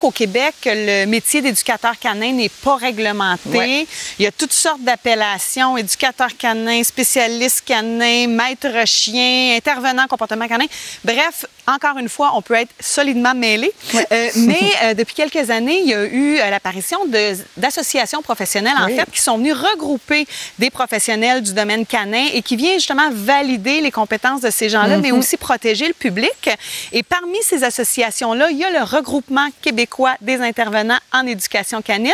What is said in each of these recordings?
qu'au Québec, le métier d'éducateur canin n'est pas réglementé. Ouais. Il y a toutes sortes d'appellations, éducateur canin, spécialiste canin, maître chien, intervenant comportement canin. Bref, encore une fois, on peut être solidement mêlé. Ouais. Mais depuis quelques années, il y a eu l'apparition d'associations professionnelles, en fait, qui sont venues regrouper des professionnels du domaine canin et qui viennent justement valider les compétences de ces gens-là, mais aussi protéger le public. Et parmi ces associations-là, il y a le Regroupement québécois des intervenants en éducation canine.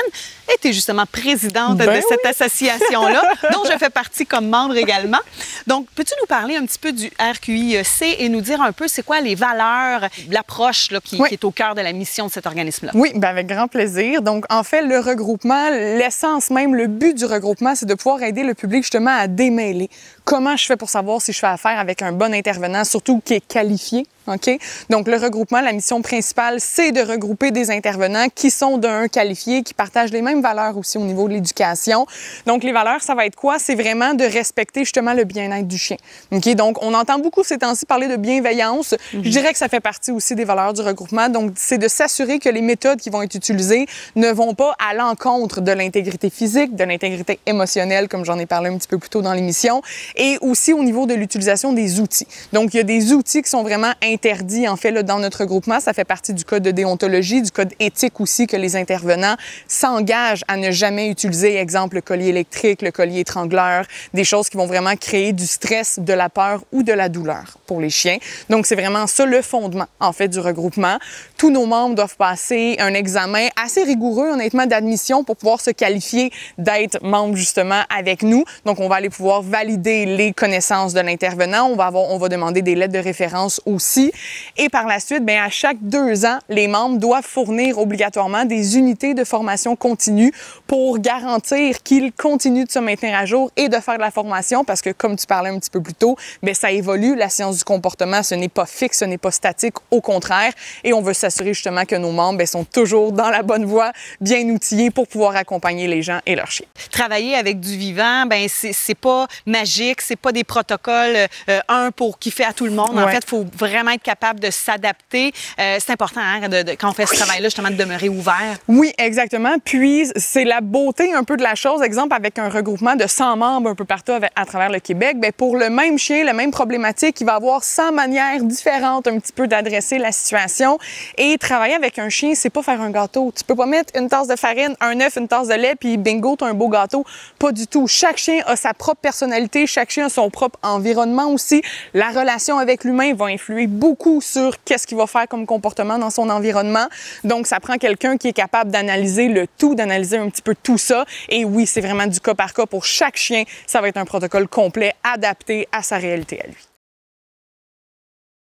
Et tu es justement présidente de cette association-là, dont je fais partie comme membre également. Donc, peux-tu nous parler un petit peu du RQIEC et nous dire un peu c'est quoi les valeurs, l'approche qui est au cœur de la mission de cet organisme-là? Oui, bien avec grand plaisir. Donc, en fait, le regroupement, l'essence même, le but du regroupement, c'est de pouvoir aider le public justement à démêler. Comment je fais pour savoir si je fais affaire avec un bon intervenant, surtout qui est qualifié? OK? Donc, le regroupement, la mission principale, c'est de regrouper des intervenants qui sont qualifiés, qui partagent les mêmes valeurs aussi au niveau de l'éducation. Donc, les valeurs, ça va être quoi? C'est vraiment de respecter justement le bien-être du chien. OK? Donc, on entend beaucoup ces temps-ci parler de bienveillance. Je dirais que ça fait partie aussi des valeurs du regroupement. Donc, c'est de s'assurer que les méthodes qui vont être utilisées ne vont pas à l'encontre de l'intégrité physique, de l'intégrité émotionnelle, comme j'en ai parlé un petit peu plus tôt dans l'émission, et aussi au niveau de l'utilisation des outils. Donc, il y a des outils qui sont vraiment interdit, en fait, là, dans notre regroupement. Ça fait partie du code de déontologie, du code éthique aussi, que les intervenants s'engagent à ne jamais utiliser, exemple, le collier électrique, le collier étrangleur, des choses qui vont vraiment créer du stress, de la peur ou de la douleur pour les chiens. Donc, c'est vraiment ça le fondement, en fait, du regroupement. Tous nos membres doivent passer un examen assez rigoureux, honnêtement, d'admission pour pouvoir se qualifier d'être membre, justement, avec nous. Donc, on va aller pouvoir valider les connaissances de l'intervenant. On va demander des lettres de référence aussi. Et par la suite, bien, à chaque 2 ans, les membres doivent fournir obligatoirement des unités de formation continue pour garantir qu'ils continuent de se maintenir à jour et de faire de la formation parce que, comme tu parlais un petit peu plus tôt, bien, ça évolue. La science du comportement, ce n'est pas fixe, ce n'est pas statique, au contraire. Et on veut s'assurer justement que nos membres bien, sont toujours dans la bonne voie, bien outillés pour pouvoir accompagner les gens et leurs chiens. Travailler avec du vivant, bien, c'est pas magique, c'est pas des protocoles qui fait à tout le monde. En fait, il faut vraiment être capable de s'adapter. C'est important hein, quand on fait ce travail-là, justement, de demeurer ouvert. Oui, exactement. Puis, c'est la beauté un peu de la chose. Exemple, avec un regroupement de 100 membres un peu partout à travers le Québec, bien, pour le même chien, la même problématique, il va avoir 100 manières différentes un petit peu d'adresser la situation. Et travailler avec un chien, c'est pas faire un gâteau. Tu peux pas mettre une tasse de farine, un œuf, une tasse de lait, puis bingo, t'as un beau gâteau. Pas du tout. Chaque chien a sa propre personnalité, chaque chien a son propre environnement aussi. La relation avec l'humain va influer beaucoup sur qu'est-ce qu'il va faire comme comportement dans son environnement. Donc, ça prend quelqu'un qui est capable d'analyser le tout, d'analyser un petit peu tout ça. Et oui, c'est vraiment du cas par cas pour chaque chien. Ça va être un protocole complet adapté à sa réalité à lui.